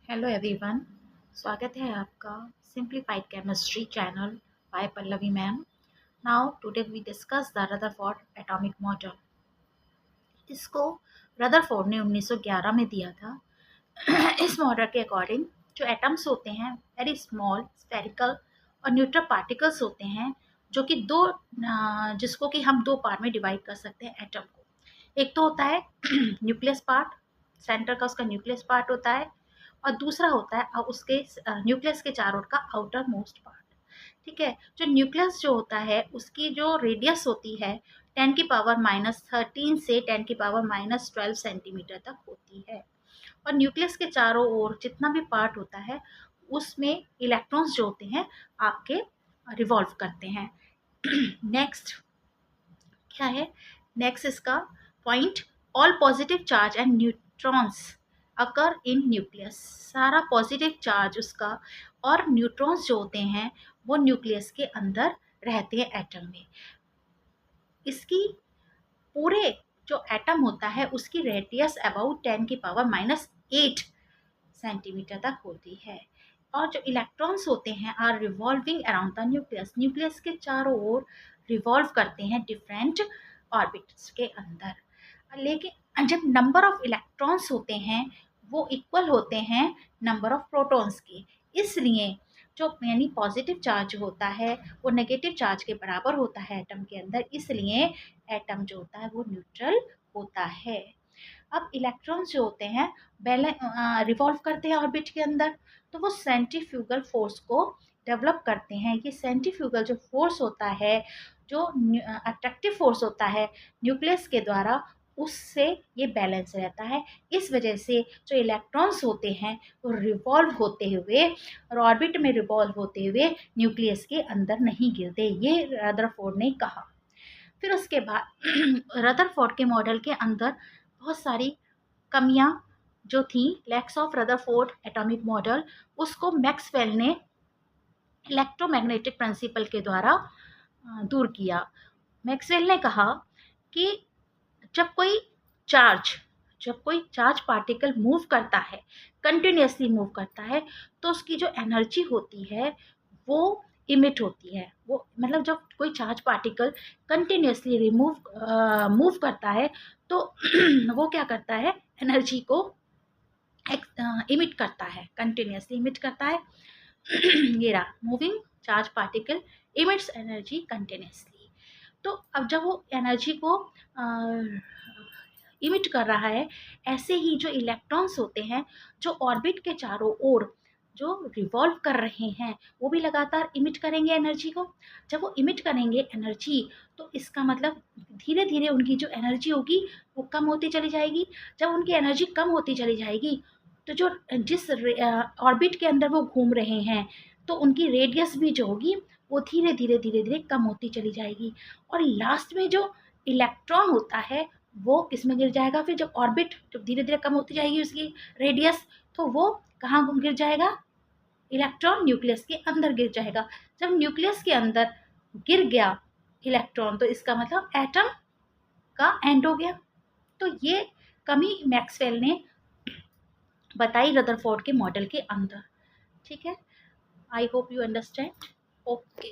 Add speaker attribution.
Speaker 1: Hello everyone, स्वागत है आपका simplified chemistry channel by Pallavi ma'am. Now today we discuss the Rutherford atomic model. इसको Rutherford ने 1911 में दिया था। इस मॉडल के अकॉर्डिंग जो एटम्स होते हैं वेरी स्मॉल स्फेरिकल और न्यूट्रल पार्टिकल्स होते हैं, जो कि जिसको कि हम दो पार्ट में डिवाइड कर सकते हैं एटम को। एक तो होता है न्यूक्लियस पार्ट, सेंटर का उसका न्यूक्लियस पार्ट होता है, और दूसरा होता है उसके न्यूक्लियस के चारों का आउटर मोस्ट पार्ट। ठीक है, जो न्यूक्लियस जो होता है उसकी जो रेडियस होती है 10⁻⁻13 से 10⁻⁻12 सेंटीमीटर तक होती है। और न्यूक्लियस के चारों ओर जितना भी पार्ट होता है उसमें इलेक्ट्रॉन्स जो होते हैं आपके रिवॉल्व करते हैं। नेक्स्ट क्या है? नेक्स्ट इसका point, all positive charge and neutrons occur in nucleus. सारा पॉजिटिव चार्ज उसका और न्यूट्रॉन्स जो होते हैं वो न्यूक्लियस के अंदर रहते हैं एटम में। इसकी पूरे जो एटम होता है उसकी रेडियस अबाउट 10⁻⁻8 सेंटीमीटर तक होती है। और जो इलेक्ट्रॉन्स होते हैं are revolving around the nucleus, nucleus के चारों ओर रिवॉल्व करते हैं डिफरेंट ऑर्बिट्स के अंदर। लेकिन जब नंबर ऑफ इलेक्ट्रॉन्स होते हैं वो इक्वल होते हैं नंबर ऑफ प्रोटॉन्स के, इसलिए जो यानी पॉजिटिव चार्ज होता है वो नेगेटिव चार्ज के बराबर होता है एटम के अंदर, इसलिए एटम जो होता है वो न्यूट्रल होता है। अब इलेक्ट्रॉन्स जो होते हैं रिवॉल्व करते हैं ऑर्बिट के अंदर, तो वो सेंट्रीफ्यूगल फोर्स को डेवलप करते हैं। ये सेंट्रीफ्यूगल जो फोर्स होता है, जो अट्रैक्टिव फोर्स होता है न्यूक्लियस के द्वारा, उससे ये बैलेंस रहता है। इस वजह से जो इलेक्ट्रॉन्स होते हैं वो रिवॉल्व होते हुए और ऑर्बिट में रिवॉल्व होते हुए न्यूक्लियस के अंदर नहीं गिरते, ये रदरफोर्ड ने कहा। फिर उसके बाद रदरफोर्ड के मॉडल के अंदर बहुत सारी कमियां जो थी, lakhs of Rutherford atomic model, उसको मैक्सवेल ने इलेक्ट्रोमैग्नेटिक प्रिंसिपल के द्वारा दूर किया। मैक्सवेल ने कहा कि जब कोई चार्ज पार्टिकल मूव करता है, कंटिन्यूसली मूव करता है, तो उसकी जो एनर्जी होती है वो इमिट होती है। वो मतलब जब कोई चार्ज पार्टिकल कंटिन्यूसली मूव करता है तो वो क्या करता है, एनर्जी को इमिट करता है, कंटिन्यूसली इमिट करता है। ये रहा, moving charge particle emits energy continuously. तो अब जब वो एनर्जी को इमिट कर रहा है, ऐसे ही जो इलेक्ट्रॉन्स होते हैं जो ऑर्बिट के चारों ओर जो रिवॉल्व कर रहे हैं वो भी लगातार इमिट करेंगे एनर्जी को। जब वो इमिट करेंगे एनर्जी, तो इसका मतलब धीरे धीरे उनकी जो एनर्जी होगी वो कम होती चली जाएगी। जब उनकी एनर्जी कम होती चली जाएगी तो जो जिस ऑर्बिट के अंदर वो घूम रहे हैं तो उनकी रेडियस भी जो होगी वो धीरे धीरे कम होती चली जाएगी। और लास्ट में जो इलेक्ट्रॉन होता है वो किस में गिर जाएगा? फिर जब ऑर्बिट जब धीरे धीरे कम होती जाएगी उसकी रेडियस, तो वो कहाँ गिर जाएगा? इलेक्ट्रॉन न्यूक्लियस के अंदर गिर जाएगा। जब न्यूक्लियस के अंदर गिर गया इलेक्ट्रॉन, तो इसका मतलब एटम का एंड हो गया। तो ये कमी मैक्सवेल ने बताई रदरफोर्ड के मॉडल के अंदर। ठीक है, I hope you understand. Okay.